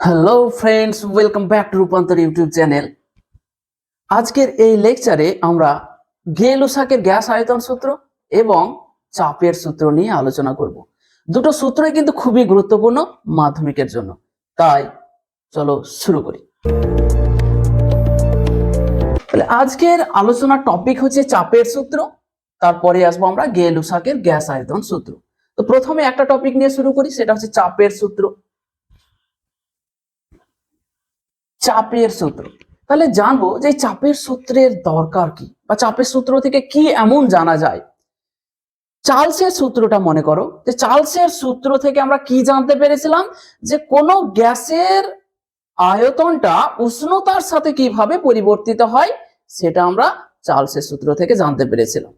Hello friends, welcome back to রূপান্তর YouTube channel. আজকের এই লেকচারে আমরা গে-লুসাকের গ্যাস আয়তন সূত্র এবং চাপের সূত্র নিয়ে আলোচনা করব। দুটো সূত্রই কিন্তু খুবই গুরুত্বপূর্ণ মাধ্যমিকের জন্য, তাই চলো শুরু করি। তাহলে আজকের আলোচনার টপিক হচ্ছে চাপের সূত্র, তারপরে আসবো আমরা গে-লুসাকের গ্যাস আয়তন সূত্র। তো প্রথমে একটা টপিক নিয়ে শুরু করি, সেটা হচ্ছে চাপের সূত্র। চাপের সূত্র, তাহলে জানবো যে চাপের সূত্রের দরকার কি বা চাপের সূত্র থেকে কি এমন জানা যায়। চার্লসের সূত্রটা মনে করো, যে চার্লসের সূত্র থেকে আমরা কি জানতে পেরেছিলাম, যে কোনো গ্যাসের আয়তনটা উষ্ণতার সাথে কিভাবে পরিবর্তিত হয় সেটা আমরা চার্লসের সূত্র থেকে জানতে পেরেছিলাম।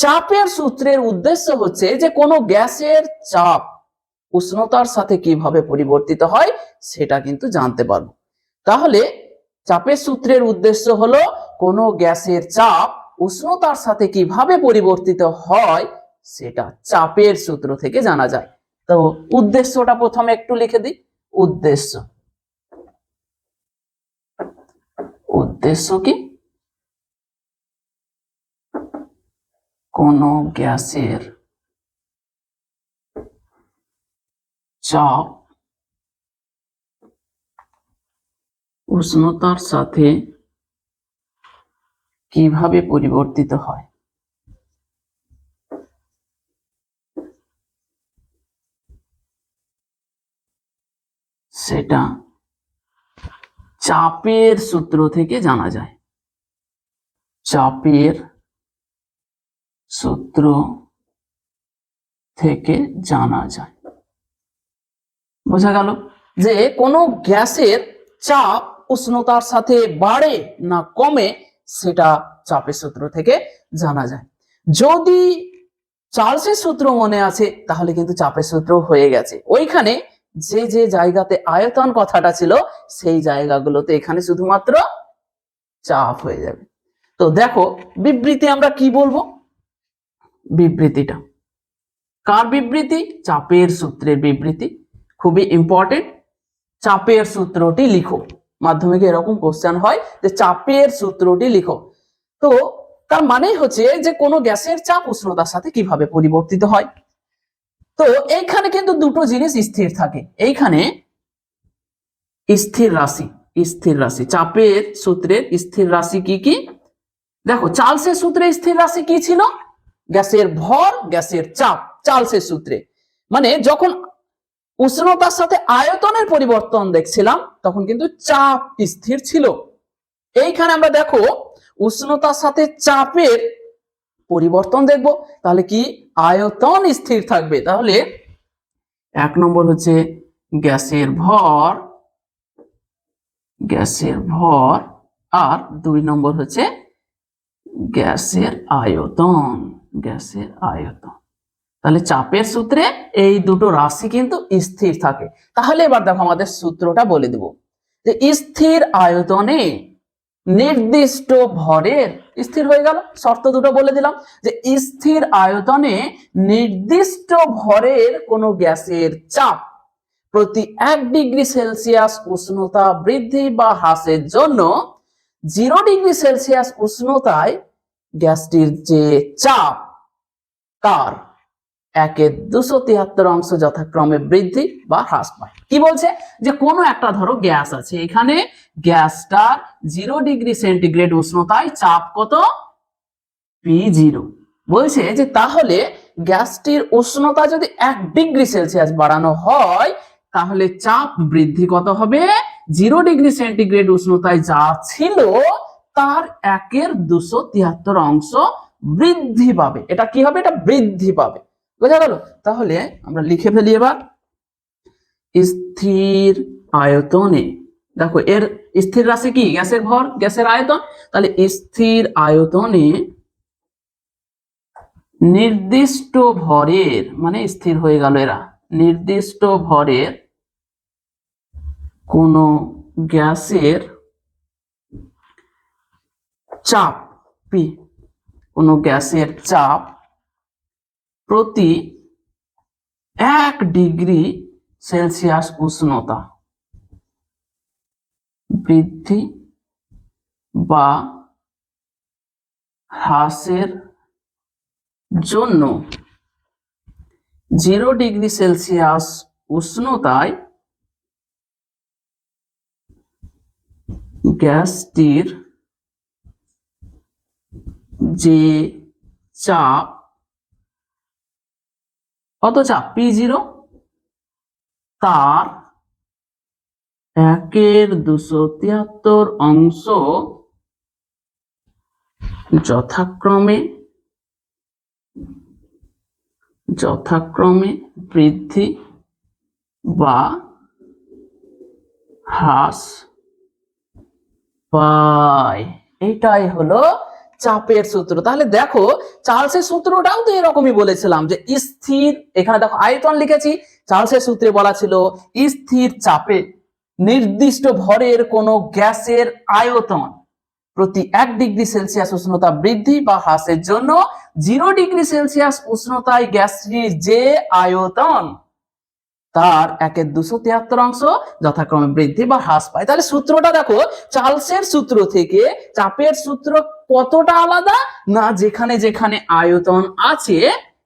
চাপের সূত্রের উদ্দেশ্য হচ্ছে যে কোনো গ্যাসের চাপ উষ্ণতার সাথে কিভাবে পরিবর্তিত হয় সেটা কিন্তু জানতে পারবো। তাহলে চাপের সূত্রের উদ্দেশ্য হলো কোনো গ্যাসের চাপ উষ্ণতার সাথে কিভাবে পরিবর্তিত হয় সেটা চাপের সূত্র থেকে জানা যায়। তো উদ্দেশ্যটা প্রথমে একটু লিখে দিই। উদ্দেশ্য কি? কোনো গ্যাসের চাপ উষ্ণতার সাথে কিভাবে পরিবর্তিত হয় সেটা চাপের সূত্র থেকে জানা যায়। চাপের সূত্র থেকে জানা যায়। বোঝা গেল যে কোনো গ্যাসের চাপ উষ্ণতার সাথে বাড়ে না কমে সেটা চাপের সূত্র থেকে জানা যায়। যদি চার্লসের সূত্র মনে আছে তাহলে কিন্তু চাপের সূত্র হয়ে গেছে। ওইখানে যে যে জায়গাতে আয়তন কথাটা ছিল সেই জায়গাগুলোতে এখানে শুধুমাত্র চাপ হয়ে যাবে। তো দেখো বিবৃতি আমরা কি বলবো, বিবৃতিটা কার বিবৃতি? চাপের সূত্রের বিবৃতি। খুবই ইম্পর্টেন্ট। চাপের সূত্রটি লিখো, মাধ্যমিকে এরকম কোশ্চেন হয় যে চাপের সূত্রটি লিখো। তো তার মানে হচ্ছে যে কোনো গ্যাসের চাপ উষ্ণতার সাথে কিভাবে পরিবর্তিত হয়। তো এইখানে কিন্তু দুটো জিনিস স্থির থাকে। এইখানে স্থির রাশি চাপের সূত্রের স্থির রাশি কি কি? দেখো চার্লসের সূত্রে স্থির রাশি কি ছিল? গ্যাসের ভর, গ্যাসের চাপ। চার্লসের সূত্রে মানে যখন উষ্ণতার সাথে আয়তনের পরিবর্তন দেখছিলাম তখন কিন্তু চাপ স্থির ছিল। এইখানে আমরা দেখো উষ্ণতার সাথে চাপের পরিবর্তন দেখব, তাহলে কি আয়তন স্থির থাকবে। তাহলে এক নম্বর হচ্ছে গ্যাসের ভর আর দুই নম্বর হচ্ছে গ্যাসের আয়তন। তাহলে চাপের সূত্রে এই দুটো রাশি কিন্তু স্থির থাকে। তাহলে এবার দেখো আমাদের সূত্রটা বলে দেব, যে স্থির আয়তনে নির্দিষ্ট ভরের, স্থির হয়ে গেল, শর্ত দুটো বলে দিলাম, যে স্থির আয়তনে নির্দিষ্ট ভরের কোনো গ্যাসের চাপ প্রতি 1 ডিগ্রি সেলসিয়াস উষ্ণতা বৃদ্ধি বা হ্রাসের জন্য 0 ডিগ্রি সেলসিয়াস উষ্ণতায় গ্যাসটির যে চাপ তার 1/273 অংশ যথাক্রমে বৃদ্ধি বা হ্রাস পায়। কি বলছে, যে কোনো একটা ধরো গ্যাস আছে, এখানে গ্যাসটার 0 ডিগ্রি সেন্টিগ্রেড উষ্ণতায় চাপ কত? P0 বলছে যে তাহলে গ্যাসটির উষ্ণতা যদি 1 ডিগ্রি সেলসিয়াস বাড়ানো হয় তাহলে চাপ বৃদ্ধি কত হবে? 0 ডিগ্রি সেন্টিগ্রেড উষ্ণতায় যা ছিল তার 1/273 অংশ বৃদ্ধি পাবে। এটা কি হবে? এটা বৃদ্ধি পাবে। বোঝা গেল? তাহলে আমরা লিখে ফেলি এবার। স্থির আয়তনে, দেখো এর স্থির রাশি কি? গ্যাসের ভর, গ্যাসের আয়তন। তাহলে স্থির আয়তনে নির্দিষ্ট ভরের, মানে স্থির হয়ে গেল এরা, নির্দিষ্ট ভরের কোন গ্যাসের চাপ পি, কোন গ্যাসের চাপ প্রতি 1 ডিগ্রি সেলসিয়াস উষ্ণতা বৃদ্ধি বা হ্রাসের জন্য 0 ডিগ্রি সেলসিয়াস উষ্ণতায় গ্যাসটির যে চাপ, কত চাপ P0, তার 1/273 অংশ যথাক্রমে বৃদ্ধি বা হ্রাস পায়। এটাই হলো চাপের সূত্র। তাহলে দেখো চার্লসের সূত্রটাও তো এরকমই বলেছিলাম যে স্থির, এখানে দেখো আয়তন লিখেছি, চার্লসের সূত্রে বলা ছিল স্থির চাপে নির্দিষ্ট ভরের কোন গ্যাসের আয়তন প্রতি 1 ডিগ্রি সেলসিয়াস উষ্ণতা বৃদ্ধি বা হ্রাসের জন্য 0 ডিগ্রি সেলসিয়াস উষ্ণতায় গ্যাসটির যে আয়তন তার 1/273 অংশ যথাক্রমে বৃদ্ধি বা হ্রাস পায়। তাহলে সূত্রটা দেখো চার্লসের সূত্র থেকে চাপের সূত্র কতটা আলাদা, না যেখানে যেখানে আয়তন আছে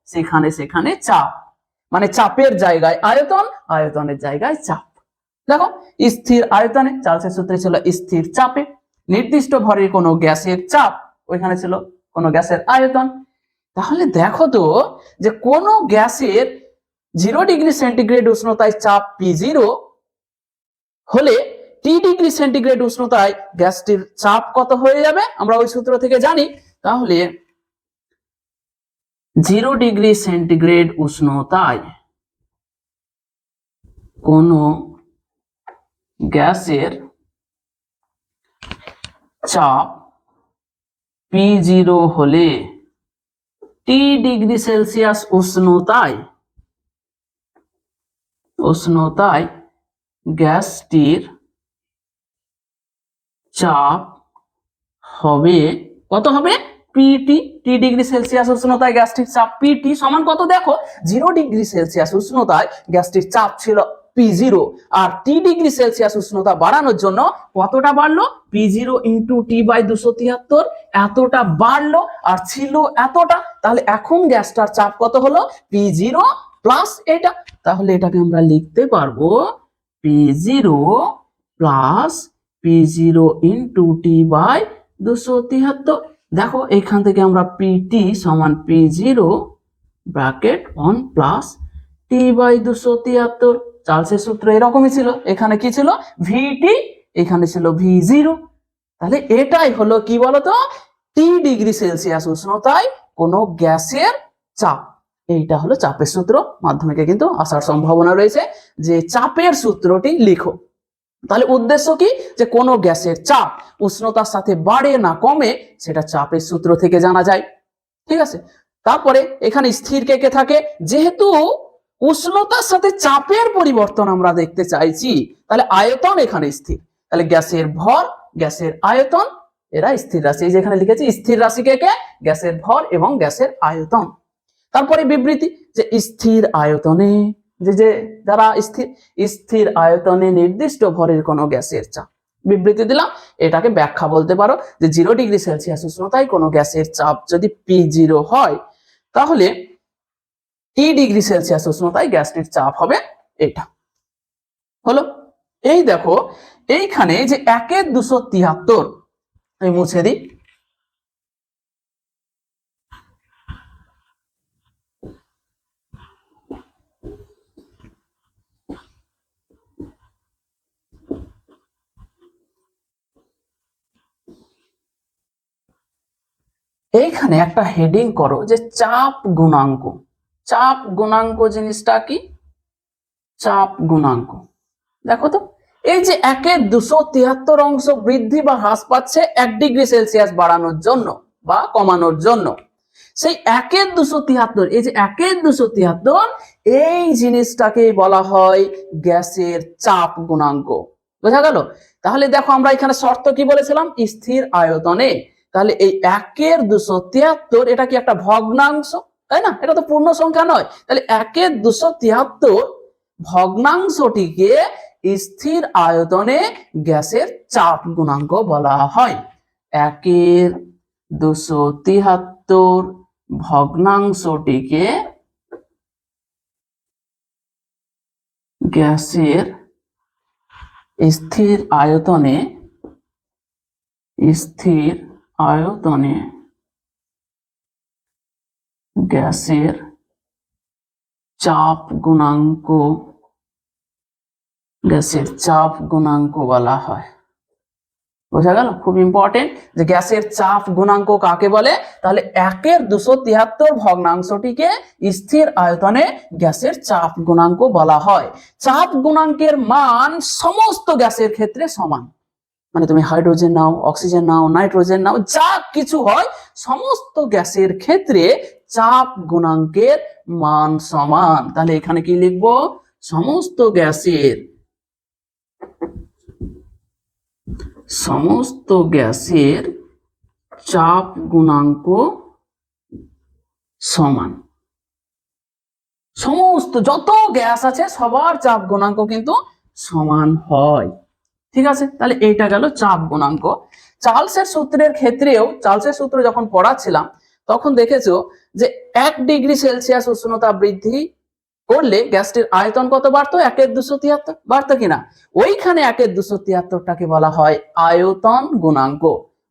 সেখানে সেখানে চাপ, মানে চাপের জায়গায় আয়তন, আয়তনের জায়গায় চাপ। দেখো স্থির আয়তনে চার্লসের সূত্রে ছিল স্থির চাপে নির্দিষ্ট ভরের কোনো গ্যাসের চাপ, ওইখানে ছিল কোনো গ্যাসের আয়তন। তাহলে দেখো তো যে কোনো গ্যাসের 0 ডিগ্রি সেন্টিগ্রেড উষ্ণতায় চাপ P0 হলে টি ডিগ্রি সেন্টিগ্রেড উষ্ণতায় গ্যাসটির চাপ কত হয়ে যাবে আমরা ওই সূত্র থেকে জানি। তাহলে 0 ডিগ্রি সেন্টিগ্রেড উষ্ণতায় কোন গ্যাসের চাপ P0 হলে টি ডিগ্রি সেলসিয়াস উষ্ণতায় গ্যাসটির চাপ হবে কত হবে পিটি। টি ডিগ্রি সেলসিয়াস উষ্ণতায় গ্যাসটির চাপ পিটি সমান কত, দেখো 0 ডিগ্রি সেলসিয়াস উষ্ণতায় গ্যাসটির চাপ ছিল P0 আর টি ডিগ্রি সেলসিয়াস উষ্ণতা বাড়ানোর জন্য কতটা বাড়লো, P0 ইন্টু T/273 এতটা বাড়লো আর ছিল এতটা। তাহলে এখন গ্যাসটার চাপ কত হলো, P0 প্লাস এটা। তাহলে এটাকে আমরা লিখতে পারবো P0 plus P0 into T/273। দেখো এখান থেকে আমরা PT সমান P0 ব্র্যাকেট 1 প্লাস T/273। চার্লসের সূত্র এরকমই ছিল, এখানে কি ছিল VT, এখানে ছিল V0। তাহলে এটাই হলো কি বলতো টি ডিগ্রি সেলসিয়াস উষ্ণতায় কোনো গ্যাসের চাপ। এইটা হলো চাপের সূত্র। মাধ্যমিকে কিন্তু আসার সম্ভাবনা রয়েছে যে চাপের সূত্রটি লিখো। তাহলে উদ্দেশ্য কি, যে কোনো গ্যাসের চাপ উষ্ণতার সাথে বাড়ে না কমে সেটা চাপের সূত্র থেকে জানা যায়। ঠিক আছে, তারপরে এখানে স্থির কে কে থাকে, যেহেতু উষ্ণতার সাথে চাপের পরিবর্তন আমরা দেখতে চাইছি তাহলে আয়তন এখানে স্থির, তাহলে গ্যাসের ভর গ্যাসের আয়তন এরা স্থির রাশি। এই যেখানে লিখেছি স্থির রাশি কে কে, গ্যাসের ভর এবং গ্যাসের আয়তন। তারপরে বিবৃতি যে স্থির আয়তনে যে যারা স্থির আয়তনে নির্দিষ্ট ভরের কোনো গ্যাসের চাপ, বিবৃতি দিলাম। এটাকে ব্যাখ্যা বলতে পারো যে 0 ডিগ্রি সেলসিয়াস উষ্ণতায় কোনো গ্যাসের চাপ যদি P0 হয় তাহলে টি ডিগ্রি সেলসিয়াস উষ্ণতায় গ্যাসটির চাপ হবে এটা হলো। এই দেখো এইখানে যে 1/273 আমি মুছে দিই, এইখানে একটা হেডিং করো যে চাপ গুণাঙ্ক। চাপ গুণাঙ্ক জিনিসটা কি, চাপ গুণাঙ্ক দেখো তো এই যে 1/273 অংশ বৃদ্ধি বা হ্রাস পাচ্ছে 1 ডিগ্রি সেলসিয়াস বাড়ানোর জন্য বা কমানোর জন্য, সেই 1/273 এই যে 1/273 এই জিনিসটাকে বলা হয় গ্যাসের চাপ গুণাঙ্ক। বোঝা গেল? তাহলে দেখো আমরা এখানে শর্ত কি বলেছিলাম, স্থির আয়তনে। তাহলে এই 1/273 এটা কি একটা ভগ্নাংশ, তাই না? এটা তো পূর্ণ সংখ্যা নয়। তাহলে 1/273 ভগ্নাংশটিকে স্থির আয়তনে গ্যাসের চাপ গুণাঙ্ক বলা হয়। 1/273 ভগ্নাংশটিকে গ্যাসের স্থির আয়তনে গ্যাসের চাপ গুণাঙ্ক বলা হয়। বোঝা গেল? খুব ইম্পর্টেন্ট যে গ্যাসের চাপ গুণাঙ্ক কাকে বলে। তাহলে 1/273 ভগ্নাংশটিকে স্থির আয়তনে গ্যাসের চাপ গুণাঙ্ক বলা হয়। চাপ গুণাঙ্কের মান সমস্ত গ্যাসের ক্ষেত্রে সমান। মানে তুমি হাইড্রোজেন নাও, অক্সিজেন নাও, নাইট্রোজেন নাও, যা কিছু হয় সমস্ত গ্যাসের ক্ষেত্রে চাপ গুণাঙ্কের মান সমান। তাহলে এখানে কি লিখবো? সমস্ত গ্যাসের চাপ গুণাঙ্ক সমান। সমস্ত যত গ্যাস আছে সবার চাপ গুণাঙ্ক কিন্তু সমান হয়। ঠিক আছে, তাহলে এইটা গেল চাপ গুণাঙ্ক। চার্লসের সূত্রের ক্ষেত্রেও, চার্লসের সূত্র যখন পড়াচ্ছিলাম তখন দেখেছো যে 1 ডিগ্রি সেলসিয়াস উষ্ণতা বৃদ্ধি করলে গ্যাসটির আয়তন কত বাড়তো? 1/273 বাড়তো কিনা? ওইখানে 1/273টাকে বলা হয় আয়তন গুণাঙ্ক।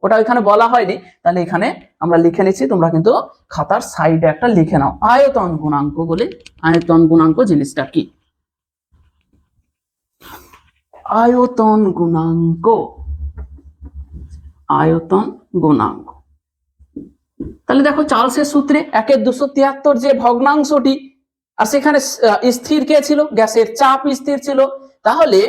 ওটা ওইখানে বলা হয়নি, তাহলে এখানে আমরা লিখে নিচ্ছি, তোমরা কিন্তু খাতার সাইডে একটা লিখে নাও আয়তন গুণাঙ্ক বলে। আয়তন গুণাঙ্ক জিনিসটা কি? আয়তন গুণাঙ্ক। তাহলে দেখো চার্লসের সূত্রে 1/273 যে ভগ্নাংশটি, আর সেখানে স্থির কে ছিল? গ্যাসের চাপ স্থির ছিল। তাহলে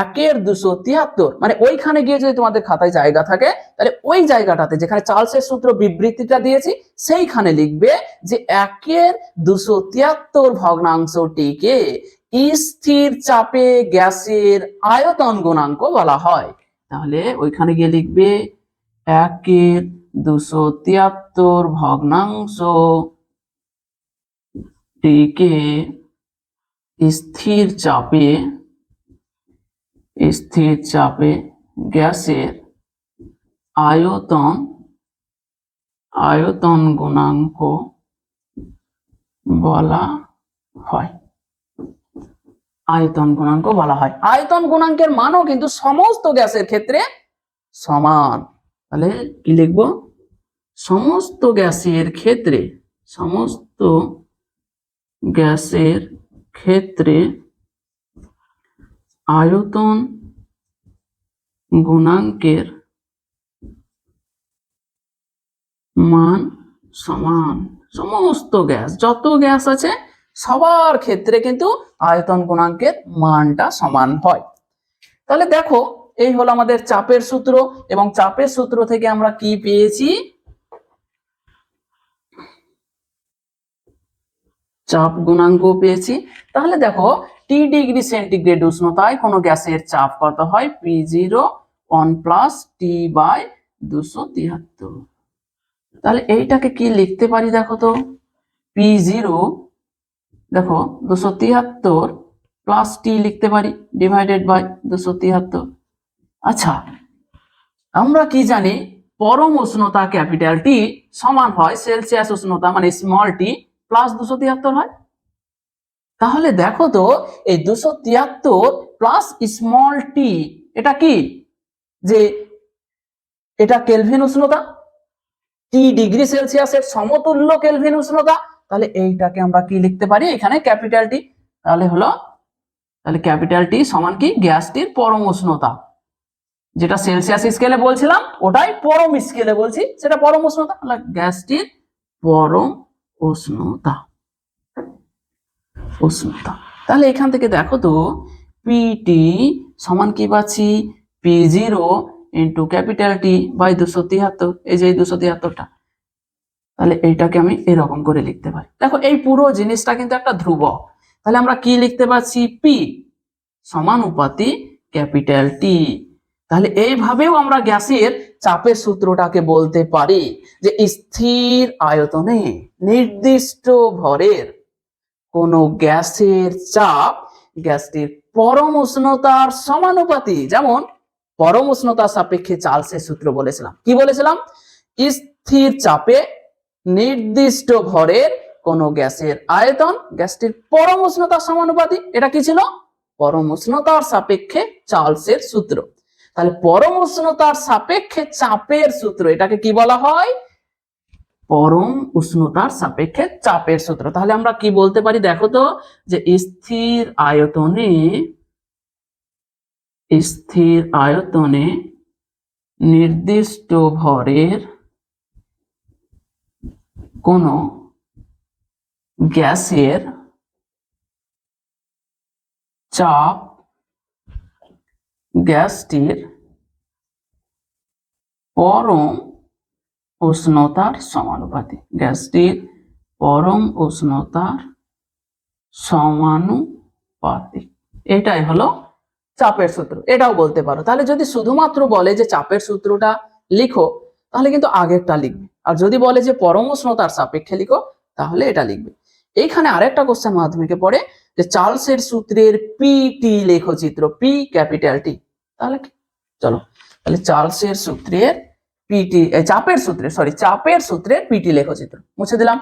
1/273 মানে ওইখানে গিয়ে যদি তোমাদের খাতায় জায়গা থাকে তাহলে ওই জায়গাটাতে যেখানে চার্লসের সূত্র বিবৃতিটা দিয়েছি সেইখানে লিখবে যে 1/273 ভগ্নাংশটিকে স্থির চাপে গ্যাসের আয়তন গুণাঙ্ক বলা হয়। তাহলে ওইখানে গিয়ে লিখবে 1/273 ভগ্নাংশটিকে স্থির চাপে গ্যাসের আয়তন গুণাঙ্ক বলা হয়। আয়তন গুণাঙ্ক বলা হয়। আয়তন গুণাঙ্কের মানও কিন্তু সমস্ত গ্যাসের ক্ষেত্রে সমান। তাহলে কি লিখব? সমস্ত গ্যাসের ক্ষেত্রে আয়তন গুণাঙ্কের মান সমান। সমস্ত গ্যাস, যত গ্যাস আছে সবার ক্ষেত্রে কিন্তু আয়তন গুণাঙ্কের মানটা সমান হয়। তাহলে দেখো এই হলো আমাদের চাপের সূত্র, এবং চাপের সূত্র থেকে আমরা কি পেয়েছি? চাপ গুণাঙ্ক পেয়েছি। তাহলে দেখো টি ডিগ্রি সেন্টিগ্রেড উষ্ণতায় কোনো গ্যাসের চাপ কত হয়? P0 1 + T/273। তাহলে এইটাকে কি লিখতে পারি? দেখো তো, P0 দেখো 273 প্লাস T লিখতে পারি ডিভাইডেড বাই 273। আচ্ছা, আমরা কি জানি? পরম উষ্ণতা ক্যাপিটাল টি সমান হয় সেলসিয়াস উষ্ণতা মানে স্মল টি প্লাস 273 হয়। তাহলে দেখো তো এই 273 প্লাস স্মল টি এটা কি? যে এটা কেলভিন উষ্ণতা, টি ডিগ্রি সেলসিয়াসের সমতুল্য কেলভিন উষ্ণতা। তাহলে এইটাকে আমরা কি লিখতে পারি? এখানে ক্যাপিটাল টি। তাহলে ক্যাপিটাল টি সমান কি? গ্যাসটির পরম উষ্ণতা, যেটা সেলসিয়াস স্কেলে বলছিলাম ওটাই পরম স্কেলে বলছি, সেটা পরম উষ্ণতা। গ্যাসটির পরম উষ্ণতা। তাহলে এখান থেকে দেখো তো পিটি সমান কি পাচ্ছি? P0 into capital T by 273। এই যে 273টা, তাহলে এইটাকে আমি এরকম করে লিখতে পারি। দেখো এই পুরো জিনিসটা কিন্তু একটা ধ্রুবক। তাহলে আমরা কি লিখতে পারছি? পি সমানুপাতি ক্যাপিটাল টি। তাহলে এইভাবেও আমরা গ্যাসের চাপের সূত্রটাকে বলতে পারি যে স্থির আয়তনে নির্দিষ্ট ভরের কোনো গ্যাসের চাপ গ্যাসটির পরম উষ্ণতার সমানুপাতি। যেমন পরম উষ্ণতার সাপেক্ষে চার্লসের সূত্র বলেছিলাম, কি বলেছিলাম? স্থির চাপে নির্দিষ্ট ভরের কোন গ্যাসের আয়তন গ্যাসটির পরম উষ্ণতার সমানুপাতি। এটা কি ছিল? পরম উষ্ণতার সাপেক্ষে চার্লসের সূত্র। তাহলে পরম উষ্ণতার সাপেক্ষে চাপের সূত্র, এটাকে কি বলা হয়? পরম উষ্ণতার সাপেক্ষে চাপের সূত্র। তাহলে আমরা কি বলতে পারি দেখো তো, যে স্থির আয়তনে নির্দিষ্ট ভরের কোন গ্যাসের চাপ গ্যাসটির পরম উষ্ণতার সমানুপাতিক। গ্যাসটির পরম উষ্ণতার সমানুপাতিক, এটাই হলো চাপের সূত্র। এটাও বলতে পারো। তাহলে যদি শুধুমাত্র বলে যে চাপের সূত্রটা লিখো, তাহলে কিন্তু আগেরটা লিখবে। আর যদি বলে যে পরম উষ্ণতার সাপেক্ষে লিখো, তাহলে এটা লিখবে। এইখানে আরেকটা কোশ্চেন মাধ্যমিকে পড়ে যে চার্লসের সূত্রের পিটি লেখচিত্র, পি ক্যাপিটাল টি। তাহলে চলো, তাহলে চার্লসের সূত্রের পিটি, চাপের সূত্রের পিটি লেখচিত্র মুছে দিলাম।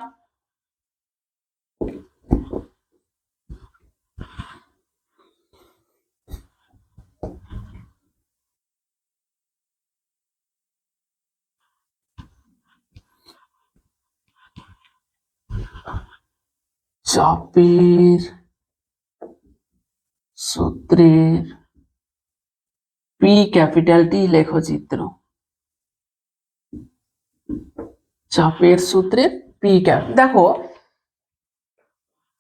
চাপের সূত্রের পি ক্যাপিটাল টি লেখচিত্র। চাপের সূত্রের পি ক্যাপিটাল, দেখো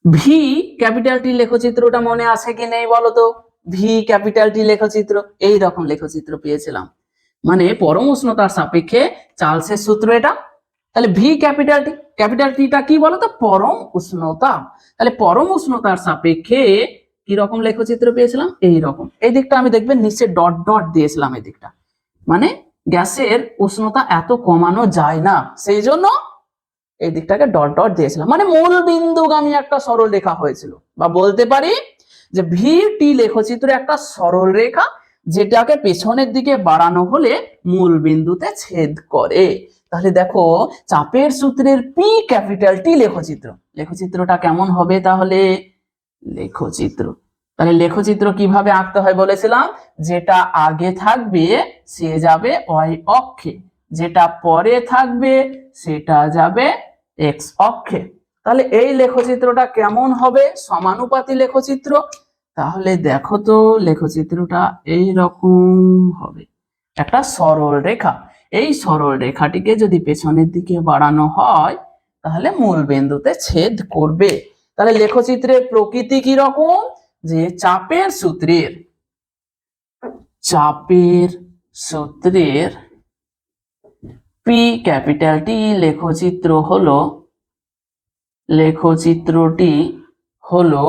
ভি ক্যাপিটাল টি লেখচিত্রটা মনে আছে কি নেই বলো তো? ভি ক্যাপিটাল টি লেখচিত্র, এই রকম লেখচিত্র পেয়েছিলাম। মানে পরম উষ্ণতার সাপেক্ষে চার্লসের সূত্র এটা। তাহলে ভি ক্যাপিটাল টিটা কি বলতো? পরম উষ্ণতা। তাহলে পরম উষ্ণতার সাপেক্ষে কি রকম লেখচিত্র পেয়েছিলাম? এই রকম। এই দিকটা আমি দেখবেন নিচে ডট ডট দিয়েছিলাম, এই দিকটা মানে গ্যাসের উষ্ণতা এত কমানো যায় না, সেই জন্য এই দিকটাকে ডট ডট দিয়েছিলাম। মানে মূল বিন্দুগামী একটা সরল রেখা হয়েছিল, বা বলতে পারি যে ভি টি লেখচিত্র একটা সরল রেখা, যেটাকে পেছনের দিকে বাড়ানো হলে মূল বিন্দুতে ছেদ করে। তাহলে দেখো চাপের সূত্রের পি ক্যাপিটাল টি লেখচিত্রটা কেমন হবে? তাহলে লেখচিত্র কিভাবে আঁকতে হয় বলেছিলাম? যেটা আগে থাকবে সে যাবে ওয়াই অক্ষে, যেটা পরে থাকবে সেটা যাবে এক্স অক্ষে। তাহলে এই লেখচিত্রটা কেমন হবে? সমানুপাতি লেখচিত্র। তাহলে দেখো তো লেখচিত্রটা এই রকম হবে, একটা সরল রেখা। এই সরল রেখাটিকে যদি পেছনের দিকে বাড়ানো হয় তাহলে মূল বিন্দুতে ছেদ করবে। তাহলে লেখচিত্রের প্রকৃতি কি রকম? যে চাপের সূত্রের পি ক্যাপিটাল টি লেখচিত্রটি হলো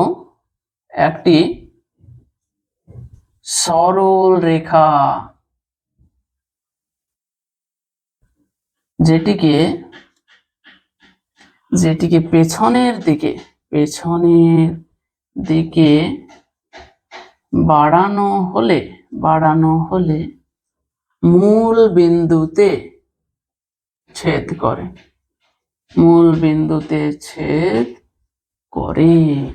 একটি সরল রেখা, যেটিকে পেছনের দিকে বাড়ানো হলে মূল বিন্দুতে ছেদ করে।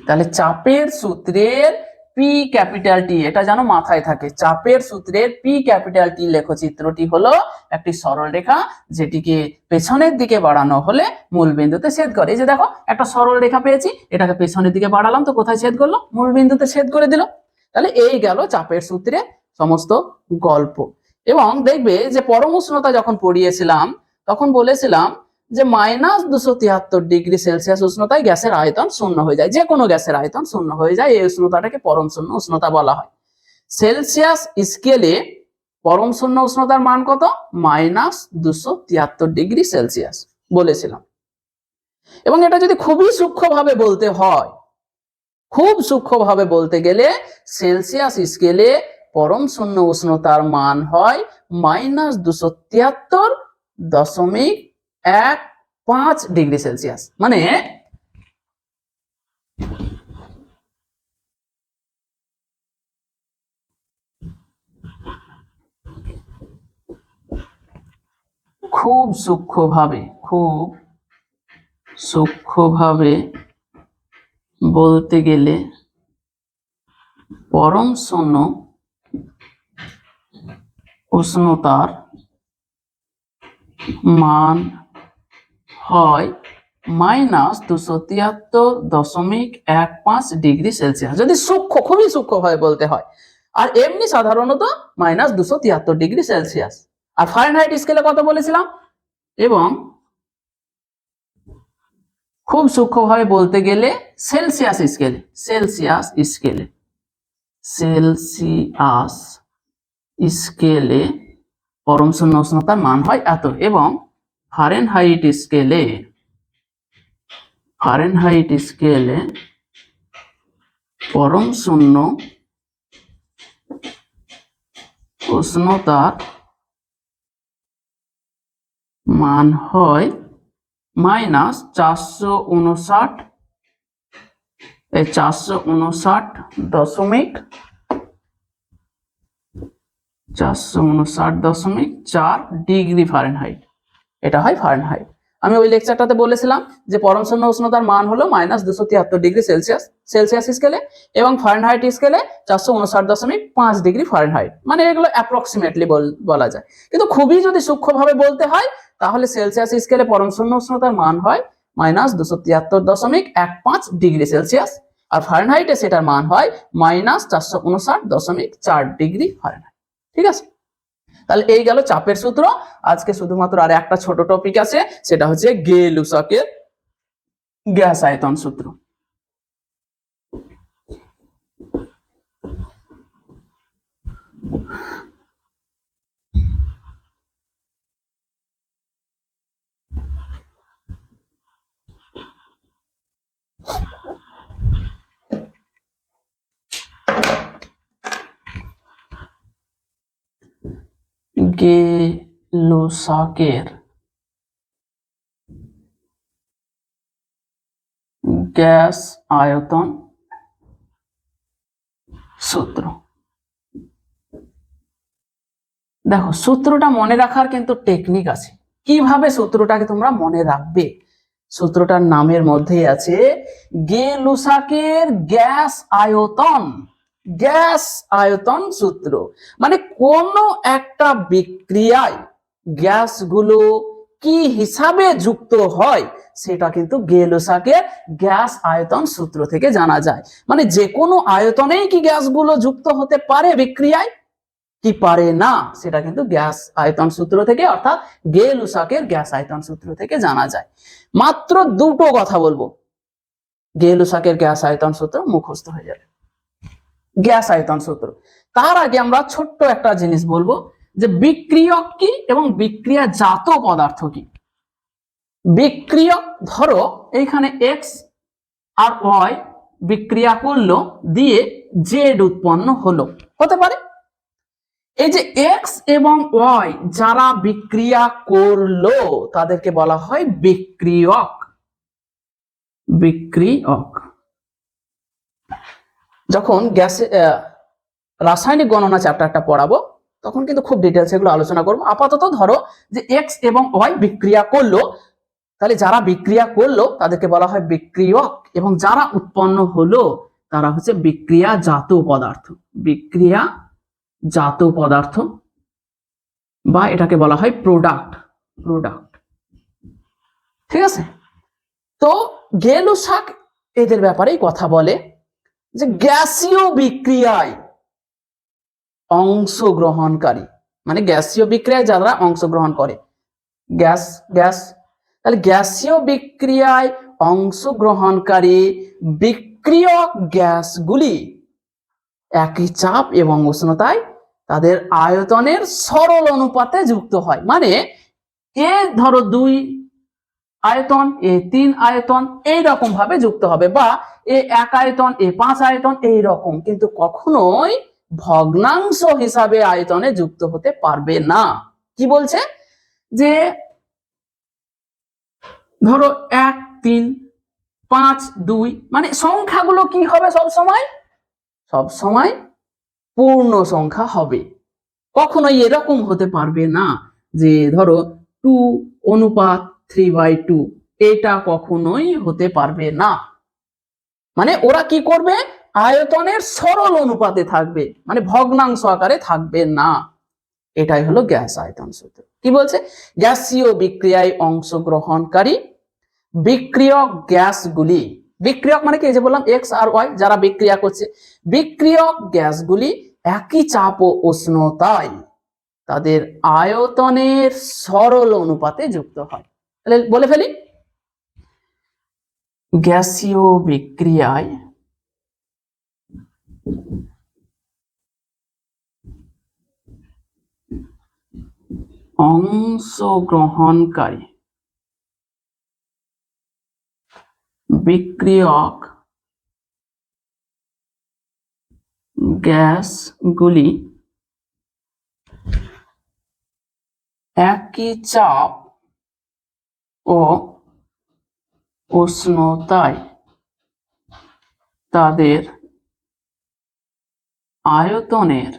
তাহলে চাপের সূত্রের পি ক্যাপিটাল টি, এটা যেন মাথায় থাকে, চাপের সূত্রের পি ক্যাপিটাল টি লেখচিত্রটি হলো একটি সরল রেখা, যেটিকে পেছনের দিকে বাড়ানো হলে মূল বিন্দুতে ছেদ করে। এই যে দেখো একটা সরল রেখা পেয়েছি, এটাকে পেছনের দিকে বাড়ালাম তো কোথায় ছেদ করলো? মূল বিন্দুতে ছেদ করে দিল। তাহলে এই গেল চাপের সূত্রের সমস্ত গল্প। এবং দেখবে যে পরম উষ্ণতা যখন পড়িয়েছিলাম তখন বলেছিলাম যে -273°C উষ্ণতায় গ্যাসের আয়তন শূন্য হয়ে যায়, যে কোনো গ্যাসের আয়তন শূন্য হয়ে যায়। এই উষ্ণতাটাকে পরম শূন্য উষ্ণতা বলা হয়। সেলসিয়াস স্কেলে পরম শূন্য উষ্ণতার মান কত? -273°C বলেছিলাম। এবং এটা যদি খুবই সূক্ষ্মভাবে বলতে হয়, খুব সূক্ষ্মভাবে বলতে গেলে সেলসিয়াস স্কেলে পরম শূন্য উষ্ণতার মান হয় -273.15°C। মানে খুব সূক্ষ্মভাবে বলতে গেলে পরম শূন্য উষ্ণতার মান হয় -273.15 ডিগ্রি সেলসিয়াস, যদি খুবই সূক্ষ্মভাবে বলতে হয়। আর এমনি সাধারণত -273 ডিগ্রি সেলসিয়াস। আর ফারেনহাইট স্কেলে কত বলেছিলাম? এবং খুব সূক্ষ্মভাবে বলতে গেলে সেলসিয়াস স্কেলে পরম শূন্য উষ্ণতার মান হয় এত, এবং ফারেনহাইট স্কেলে পরম শূন্য উষ্ণতার মান হয় -459.4 ডিগ্রি ফারেনহাইট। এটা হয় ফারেনহাইট। আমি ওই লেকচারটাতে বলেছিলাম যে পরম শূন্য উষ্ণতার মান হলো -273 ডিগ্রি সেলসিয়াস স্কেলে, এবং ফারেনহাইট স্কেলে 459.5 ডিগ্রি ফারেনহাইট। মানে এগুলো অ্যাপ্রক্সিমেটলি বলা যায়। কিন্তু খুবই যদি সূক্ষ্মভাবে বলতে হয় তাহলে সেলসিয়াস স্কেলে পরম শূন্য উষ্ণতার মান হয় -273.15 ডিগ্রি সেলসিয়াস, আর ফারেনহাইটে সেটার মান হয় -459.4 ডিগ্রি ফারেনহাইট। ঠিক আছে, তাহলে এই গেল চাপের সূত্র। আজকে শুধুমাত্র আর একটা ছোট টপিক আছে, সেটা হচ্ছে গে-লুসাকের গ্যাস আয়তন সূত্র। গে-লুসাকের গ্যাস আয়তন সূত্র। দেখো, সূত্রটা মনে রাখার কিন্তু টেকনিক আছে। কিভাবে সূত্রটাকে তোমরা মনে রাখবে? সূত্রটার নামের মধ্যেই আছে গে-লুসাকের গ্যাস আয়তন সূত্র। মানে কোন একটা বিক্রিয়ায় গ্যাসগুলো কি হিসাবে যুক্ত হয় সেটা কিন্তু গে-লুসাকের গ্যাস আয়তন সূত্র থেকে জানা যায়। মানে যে কোনো আয়তনেই কি গ্যাসগুলো যুক্ত হতে পারে বিক্রিয়ায়, কি পারে না, সেটা কিন্তু গ্যাস আয়তন সূত্র থেকে, অর্থাৎ গে-লুসাকের গ্যাস আয়তন সূত্র থেকে জানা যায়। মাত্র দুটো কথা বলবো, গে-লুসাকের গ্যাস আয়তন সূত্র মুখস্থ হয়ে যাবে। গ্যাস আয়তন সূত্র, তার আগে আমরা ছোট্ট একটা জিনিস বলবো যে বিক্রিয়ক কি এবং বিক্রিয়াজাত পদার্থ কি। বিক্রিয়ক, ধরো এইখানে এক্স আর ওয়াই বিক্রিয়া করলো, দিয়ে জেড উৎপন্ন হতে পারে। এই যে এক্স এবং ওয়াই যারা বিক্রিয়া করলো তাদেরকে বলা হয় বিক্রিয়ক। যখন গ্যাসে রাসায়নিক গণনা চ্যাপ্টারটা পড়াবো তখন কিন্তু খুব ডিটেলস এগুলো আলোচনা করবো। আপাতত ধরো যে এক্স এবং ওয়াই বিক্রিয়া করলো, তাহলে যারা বিক্রিয়া করলো তাদেরকে বলা হয় বিক্রিয়ক, এবং যারা উৎপন্ন হলো তারা হচ্ছে বিক্রিয়াজাত পদার্থ, বা এটাকে বলা হয় প্রোডাক্ট। ঠিক আছে, তো গে-লুসাক এদের ব্যাপারেই কথা বলে যে গ্যাসীয় বিক্রিয়ায় অংশগ্রহণকারী, মানে গ্যাসীয় বিক্রিয়ায় যারা অংশগ্রহণ করে, তাহলে গ্যাসীয় বিক্রিয়ায় অংশগ্রহণকারী বিক্রিয়ক গ্যাসগুলি একই চাপ এবং উষ্ণতায় তাদের আয়তনের সরল অনুপাতে যুক্ত হয়। মানে এ ধরো 2 আয়তন, এ 3 আয়তন, এইরকম ভাবে যুক্ত হবে, বা এ 1 আয়তন, এ 5 আয়তন, এইরকম, কিন্তু কখনোই ভগ্নাংশ হিসাবে আয়তনে যুক্ত হতে পারবে না। কি বলছে যে ধরো 1 3 5 2, মানে সংখ্যাগুলো কি হবে, সব সময় পূর্ণ সংখ্যা হবে। কখনোই এরকম হতে পারবে না যে ধরো 2:3/2, এটা কখনোই হতে পারবে না। মানে ওরা কি করবে, আয়তনের সরল অনুপাতে থাকবে, মানে ভগ্নাংশ আকারে থাকবে না। এটাই হলো গ্যাস আয়তন সূত্র। কি বলছে, গ্যাসীয় বিক্রিয়ায় অংশগ্রহণকারী বিক্রিয়ক গ্যাসগুলি, বিক্রিয়ক মানে কি, এই যে বললাম এক্স আর ওয়াই যারা বিক্রিয়া করছে, বিক্রিয়ক গ্যাসগুলি একই চাপ ও উষ্ণতায় তাদের আয়তনের সরল অনুপাতে যুক্ত হয়। তাহলে বলে ফেলি, গ্যাসীয় বিক্রিয়ায় অংশগ্রহণকারী বিক্রিয়ক গ্যাসগুলি একই চাপ ও উষ্ণতায় তাদের আয়তনের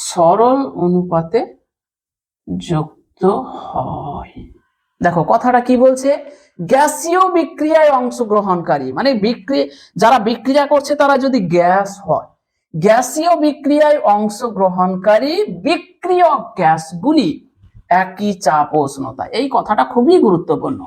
সরল অনুপাতে যুক্ত হয়। দেখো কথাটা কি বলছে, গ্যাসীয় বিক্রিয়ায় অংশগ্রহণকারী মানে যারা বিক্রিয়া করছে তারা যদি গ্যাস হয়, গ্যাসীয় বিক্রিয়ায় অংশগ্রহণকারী বিক্রিয়ক গ্যাসগুলি একই চাপ ও উষ্ণতায়, এই কথাটা খুবই গুরুত্বপূর্ণ।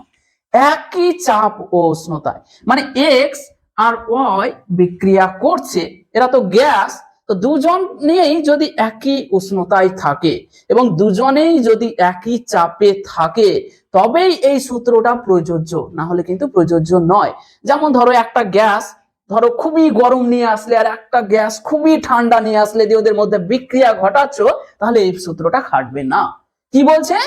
একই চাপ ও উষ্ণতায় মানে এক্স আর ওয়াই বিক্রিয়া করছে, এরা তো গ্যাস, তো দুজন নিয়েই যদি একই উষ্ণতায় থাকে এবং দুজনেই যদি একই চাপে থাকে তবেই এই সূত্রটা প্রযোজ্য, না হলে কিন্তু প্রযোজ্য নয়। যেমন ধরো একটা গ্যাস ধরো খুবই গরম নিয়ে আসলে আর একটা গ্যাস খুবই ঠান্ডা নিয়ে আসলে দিয়ে ওদের মধ্যে বিক্রিয়া ঘটাচ্ছ, তাহলে এই সূত্রটা খাটবে না। কি বলছে,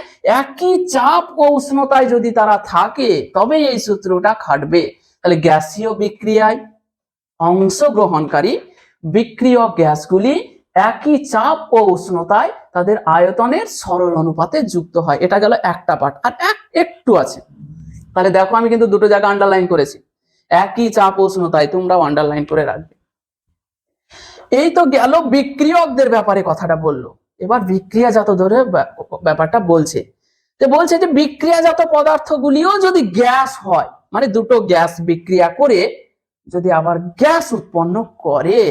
একই চাপ ও উষ্ণতায় যদি তারা থাকে তবে এই সূত্রটা খাটবে। তাহলে গ্যাসীয় বিক্রিয়ায় অংশগ্রহণকারী বিক্রিয়ক গ্যাসগুলি একই চাপ ও উষ্ণতায় তাদের আয়তনের সরল অনুপাতে যুক্ত হয়। এটা গেল একটা পার্ট, আর একটু আছে। তাহলে দেখো আমি কিন্তু দুটো জায়গা আন্ডারলাইন করেছি, একই চাপ ও উষ্ণতায়, তোমরাও আন্ডারলাইন করে রাখবে। এই তো গেল বিক্রিয়কদের ব্যাপারে কথাটা বললো। এবার বিক্রিয়াজাত ধরে ব্যাপারটা বলছে, বলছে যে বিক্রিয়াজাত পদার্থগুলিও যদি গ্যাস হয়, মানে দুটো গ্যাস বিক্রিয়া করে যদি আবার গ্যাস উৎপন্ন করে,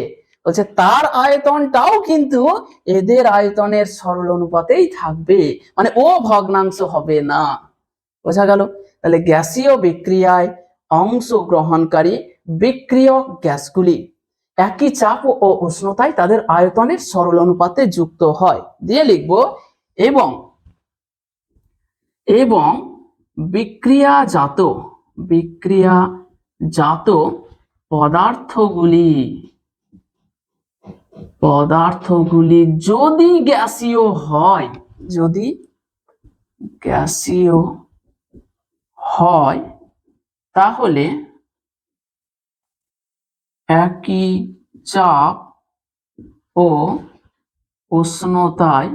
বলছে তার আয়তনটাও কিন্তু এদের আয়তনের সরল অনুপাতেই থাকবে, মানে ও ভগ্নাংশ হবে না। বোঝা গেল? তাহলে গ্যাসীয় বিক্রিয়ায় অংশগ্রহণকারী বিক্রিয়ক গ্যাসগুলি একই চাপ ও উষ্ণতায় তাদের আয়তনের সরল অনুপাতে যুক্ত হয়, দিয়ে লিখবো এবং এবং বিক্রিয়াজাত পদার্থগুলি যদি গ্যাসীয় হয় তাহলে একই চাপ ও উষ্ণতায়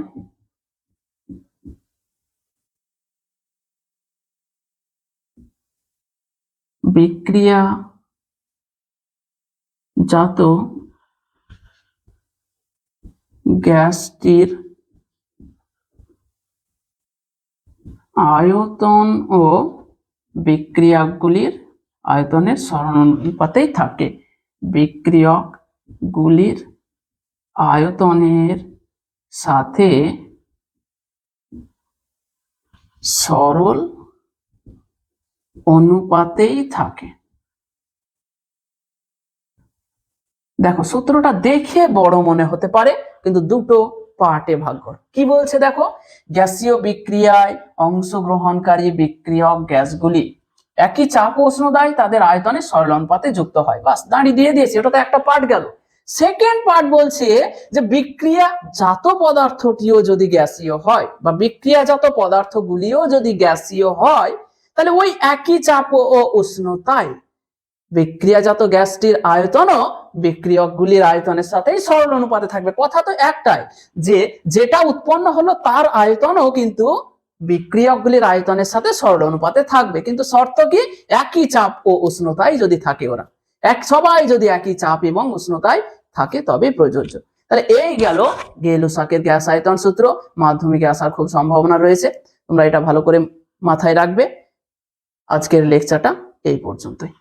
বিক্রিয়াজাত গ্যাসটির আয়তন ও বিক্রিয়কগুলির আয়তনের সমানুপাতেই থাকে। বিক্রিয়কগুলির আয়তনের সাথে সরল অনুপাতেই থাকে। দেখো সূত্রটা দেখে বড় মনে হতে পারে, কিন্তু দুটো পার্টে ভাগ কর। কি বলছে দেখো, গ্যাসীয় বিক্রিয়ায় অংশগ্রহণকারী বিক্রিয়ক গ্যাসগুলি একই চাপ ও উষ্ণতায় তাদের আয়তনের সরল অনুপাতে যুক্ত হয়। বাস দাঁড়িয়ে দিয়ে দিয়েছে, ওটা তো একটা পার্ট গেল। সেকেন্ড পার্ট বলছে যে বিক্রিয়াজাত পদার্থটিও যদি গ্যাসীয় হয় বা বিক্রিয়াজাত পদার্থগুলিও যদি গ্যাসীয় হয়, তাহলে ওই একই চাপ ও উষ্ণতায় বিক্রিয়াজাত গ্যাসটির আয়তনও বিক্রিয়কগুলির আয়তনের সাথেই সরল অনুপাতে থাকবে। কথা তো একটাই, যে যেটা উৎপন্ন হলো তার আয়তনও কিন্তু বিক্রিয়কগুলির আয়তনের সাথে সরল অনুপাতে থাকবে, কিন্তু শর্ত কি, একই চাপ ও উষ্ণতায় যদি থাকে, ওরা সবাই যদি একই চাপ এবং উষ্ণতায় থাকে তবে প্রযোজ্য। তাহলে এই গেল গেলুসাকের গ্যাস আয়তন সূত্র। মাধ্যমিকে আসার খুব সম্ভাবনা রয়েছে, তোমরা এটা ভালো করে মাথায় রাখবে। আজকের লেকচারটা এই পর্যন্তই।